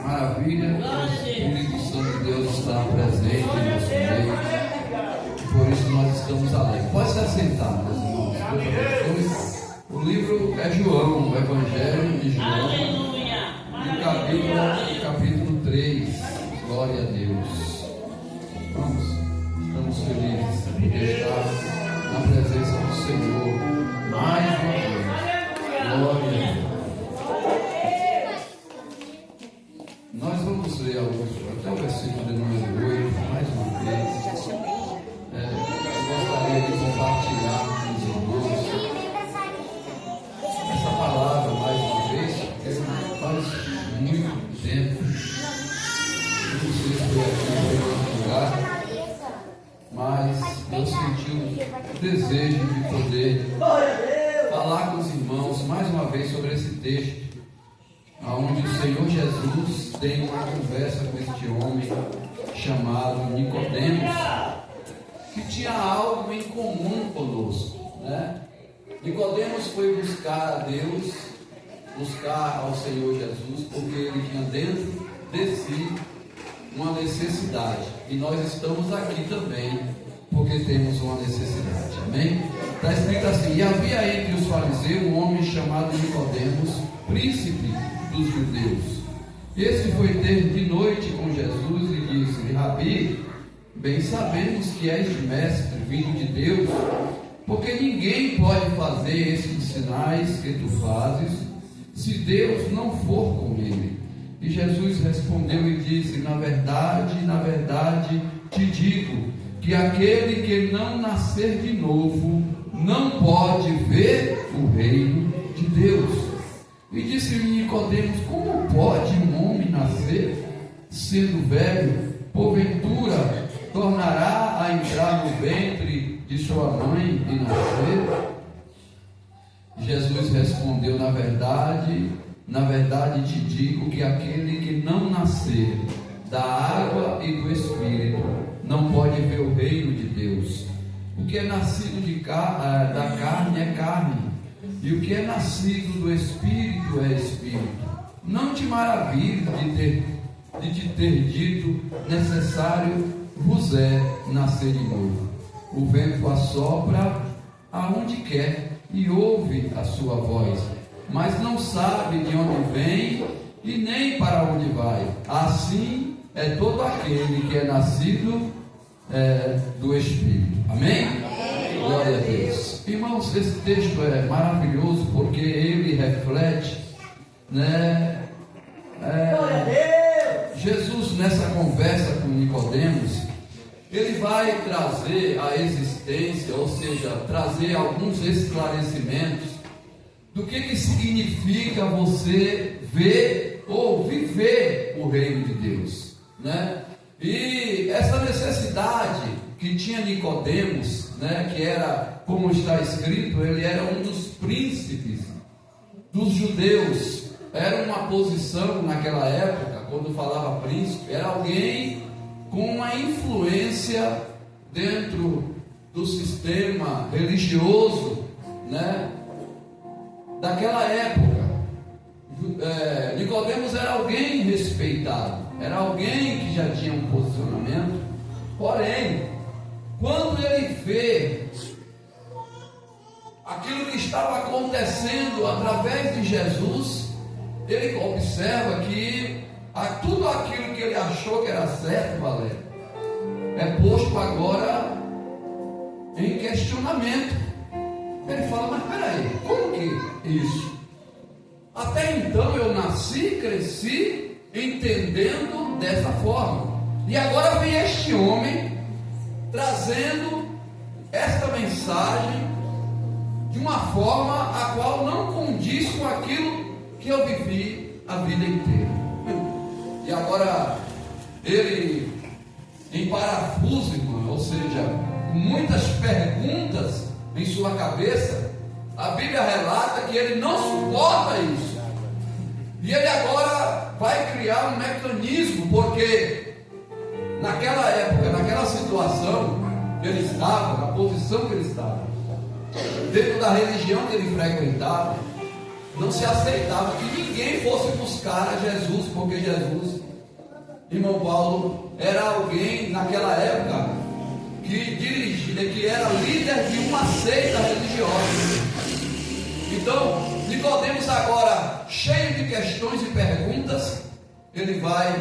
Maravilha, o Espírito Santo de Deus está presente em nosso meio, por isso nós estamos alegres. Pode se assentar, meus irmãos. O livro é João, o Evangelho de João, e capítulo 3. Glória a Deus. Vamos, estamos felizes de poder estar na presença do Senhor mais uma vez. Glória a Deus. Nós vamos ler até o versículo de número 8, mais uma vez. Eu gostaria de compartilhar com os irmãos essa palavra mais uma vez, porque faz muito tempo, não sei se foi aqui em outro lugar, mas eu senti o desejo de poder falar com os irmãos mais uma vez sobre esse texto, onde o Senhor Jesus tem uma conversa com este homem chamado Nicodemos, que tinha algo em comum conosco, né? Nicodemos foi buscar a Deus, buscar ao Senhor Jesus, porque ele tinha dentro de si uma necessidade, e nós estamos aqui também porque temos uma necessidade, amém? Está escrito assim: e havia entre os fariseus um homem chamado Nicodemos, príncipe dos judeus. Este foi ter de noite com Jesus e disse: Rabi, bem sabemos que és mestre vindo de Deus, porque ninguém pode fazer esses sinais que tu fazes, se Deus não for com ele. E Jesus respondeu e disse: na verdade te digo, que aquele que não nascer de novo, não pode ver o reino de Deus. E disse-lhe Nicodemos: como pode um homem nascer, sendo velho? Porventura tornará a entrar no ventre de sua mãe e nascer? Jesus respondeu: na verdade te digo, que aquele que não nascer da água e do Espírito não pode ver o reino de Deus. O que é nascido da carne é carne, e o que é nascido do Espírito é Espírito. Não te maravilhes de te ter dito: necessário vos é nascer de novo. O vento assopra aonde quer e ouve a sua voz, mas não sabe de onde vem e nem para onde vai. Assim é todo aquele que é nascido do Espírito. Amém? Glória a Deus. Irmãos, esse texto é maravilhoso porque ele reflete, né? Jesus, nessa conversa com Nicodemos, ele vai trazer a existência, ou seja, trazer alguns esclarecimentos do que significa você ver ou viver o reino de Deus, né? E essa necessidade que tinha Nicodemos, né, que era, como está escrito, ele era um dos príncipes dos judeus. Era uma posição naquela época, quando falava príncipe, era alguém com uma influência dentro do sistema religioso, né, daquela época. Nicodemos era alguém respeitado, era alguém que já tinha um posicionamento. Porém, quando ele vê aquilo que estava acontecendo através de Jesus, ele observa que tudo aquilo que ele achou que era certo, Valério, é posto agora em questionamento. Ele fala: mas peraí, como que isso? Até então eu nasci, cresci entendendo dessa forma, e agora vem este homem trazendo esta mensagem de uma forma a qual não condiz com aquilo que eu vivi a vida inteira. E agora ele, em parafuso, irmão, ou seja, com muitas perguntas em sua cabeça, a Bíblia relata que ele não suporta isso. E ele agora vai criar um mecanismo, porque naquela época, naquela situação que ele estava, na posição que ele estava, dentro da religião que ele frequentava, não se aceitava que ninguém fosse buscar a Jesus, porque Jesus, irmão Paulo, era alguém naquela época que dirigia, que era líder de uma seita religiosa. Então, Nicodemos agora, cheio de questões e perguntas, ele vai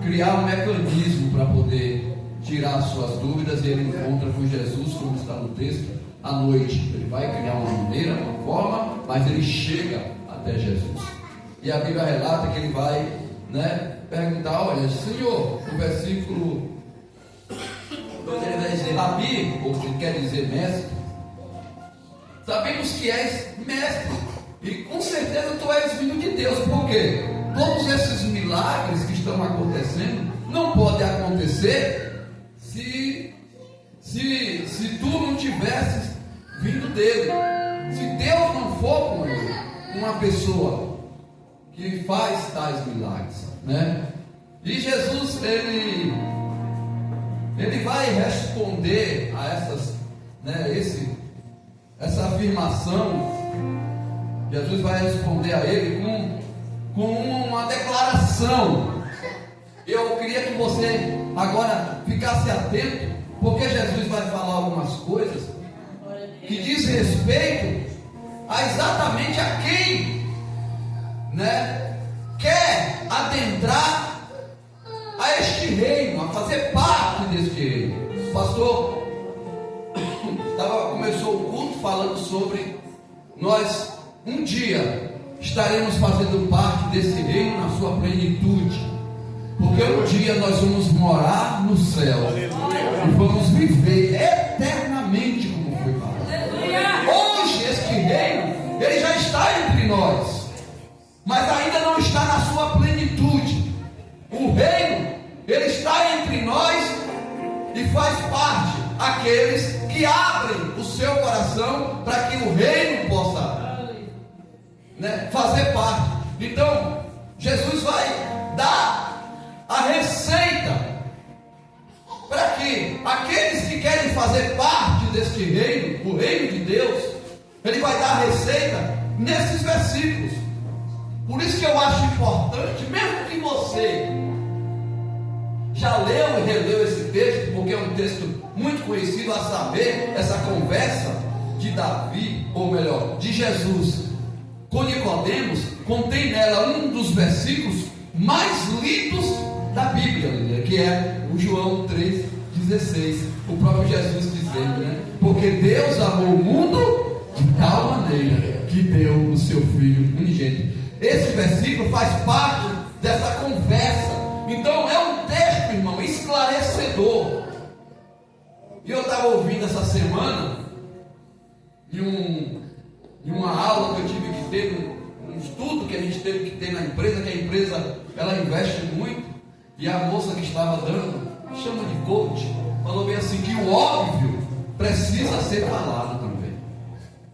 criar um mecanismo para poder tirar as suas dúvidas, e ele encontra com Jesus, como está no texto, à noite. Ele vai criar uma maneira, uma forma, mas ele chega até Jesus. E a Bíblia relata que ele vai, perguntar, olha, Senhor, o versículo 2, ele vai dizer, Rabi, ou que quer dizer mestre, sabemos que és mestre, e com certeza tu és vindo de Deus. Por quê? Todos esses milagres que estão acontecendo não podem acontecer se tu não tivesses vindo dele. Se Deus não for com ele, uma pessoa que faz tais milagres, E Jesus, ele vai responder a essa afirmação. Jesus vai responder a ele com uma declaração. Eu queria que você agora ficasse atento, porque Jesus vai falar algumas coisas que diz respeito a exatamente a quem quer adentrar a este reino, a fazer parte deste reino. O pastor começou o culto falando sobre nós um dia estaremos fazendo parte desse reino na sua plenitude, porque um dia nós vamos morar no céu e vamos viver eternamente, como foi falado. Hoje este reino, ele já está entre nós, mas ainda não está na sua plenitude. O reino, ele está entre nós e faz parte aqueles que abrem o seu coração para que o reino possa fazer parte. Então Jesus vai dar a receita para que aqueles que querem fazer parte deste reino, o reino de Deus, ele vai dar a receita nesses versículos. Por isso que eu acho importante, mesmo que você já leu e releu esse texto, porque é um texto muito conhecido, a saber, essa conversa de Davi, ou melhor, de Jesus com Nicodemos, contém nela um dos versículos mais lidos da Bíblia, que é o João 3,16, o próprio Jesus dizendo, porque Deus amou o mundo de tal maneira que deu o seu Filho unigênito. Esse versículo faz parte dessa conversa. Então é um texto, irmão, esclarecedor. E eu estava ouvindo essa semana em uma aula que eu tive que ter, um estudo que a gente teve que ter na empresa, que a empresa ela investe muito, e a moça que estava dando, chama de coach, falou bem assim, que o óbvio precisa ser falado também.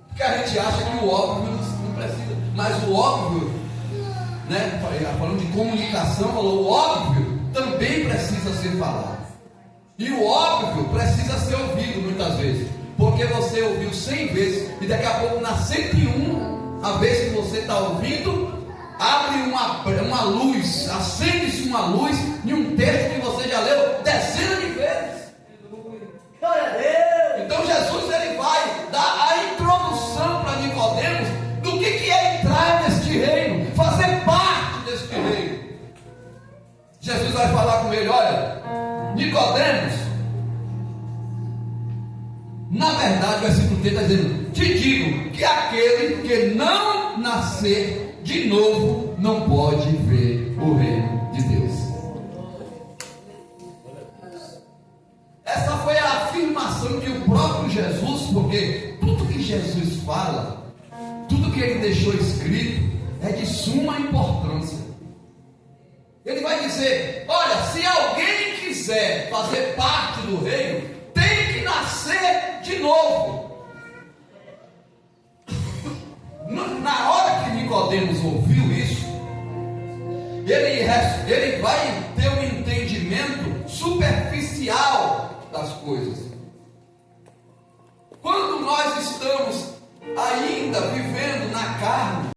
Porque a gente acha que o óbvio não precisa, mas o óbvio, falando de comunicação, falou, o óbvio também precisa ser falado. E o óbvio precisa ser ouvido muitas vezes, porque você ouviu 100 vezes e daqui a pouco na 101, a vez que você está ouvindo, abre uma luz, acende-se uma luz em um texto que você já leu dezenas de vezes. Então Jesus ele vai dar a introdução para Nicodemos do que é entrar neste reino, fazer parte deste reino. Jesus vai falar com ele, olha, Nicodemos, na verdade o versículo 3 está dizendo, te digo que aquele que não nascer de novo não pode ver o reino de Deus. Essa foi a afirmação que o próprio Jesus, porque tudo que Jesus fala, tudo que ele deixou escrito é de suma importância. Ele vai dizer, olha, se alguém quiser fazer parte do reino, tem que nascer de novo. Na hora que Nicodemos ouviu isso, ele vai ter um entendimento superficial das coisas. Quando nós estamos ainda vivendo na carne,